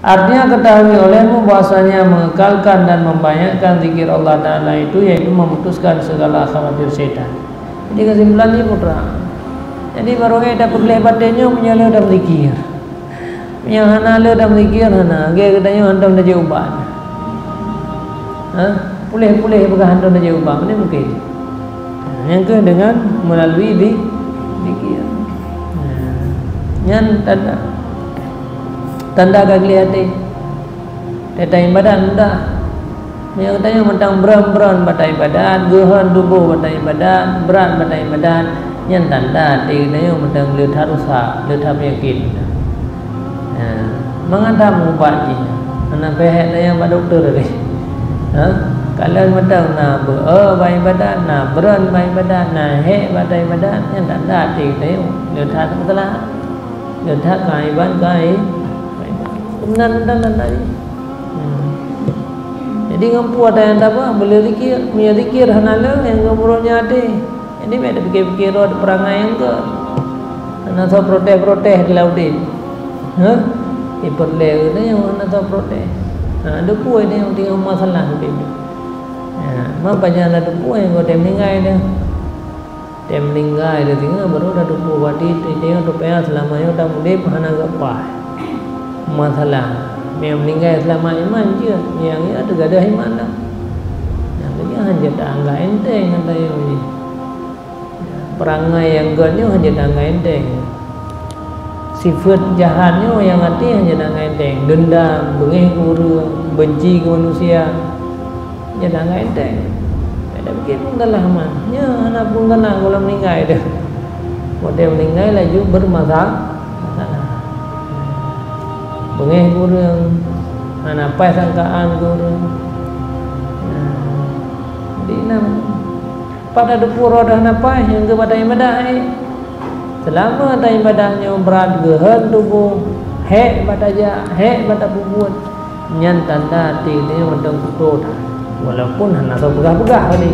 Artinya ketahui olehmu bahwasanya mengekalkan dan membanyakkan zikir Allah Ta'ala itu yaitu memutuskan segala khawatir setan. Jadi kesimpulan ini putra. Jadi baru kita perlu batinnya menyala dalam zikir. Yang hana le dalam zikir hana, ge katanya hantam dah jauban. Pulih bekas hantam dah jauban, ini mungkin. Yang ke dengan melalui zikir. Yang tanda agak kelihatan Tetai badan dah. Yang katanya mentang beran batai badan, gehan tubuh batai badan, berat batai badan. Yang tanda katanya mentang letha rusak, letha penyakit. Mengadam ubatnya. Anak pehet yang pada doktor tadi. Kalau mentang baik badan, beran baik badan, hek batai badan, yang tanda katanya letha telah letha kaiban kai. Benar tadi. Jadi ngampu ada yang apa? Boleh zikir, punya zikir hanala yang ngomongnya ada. Jadi ada fikir-fikir ada perangai yang ke. Ana so protes di laut ni. Iperle ni yang ana so protes. Ada puai ni yang tinggal masalah tu. Banyak ada puai yang kau meninggal dia. Dia meninggal dia tinggal baru ada puai wati dia tu payah selama yang dah mulai hana gapa. Masalah yang meninggal selama iman je yang ada gadah iman dah yang dia hanya tangga enteng kata ini perangai yang ganyo hanya tangga enteng sifat jahatnya yang hati hanya tangga enteng dendam bengih kurang benci ke manusia hanya tangga enteng ada fikir pun telah aman nya anak pun tenang kalau meninggal dah kalau dia meninggal laju bermasalah bengih kurang, apa sangkaan kurang. Di pada dapur dah apa yang kepada ibadah selama ada ibadahnya berat gehan tubuh hek pada bubut nyan tanda hati dia mendeng kutu walaupun hana so begah-begah tadi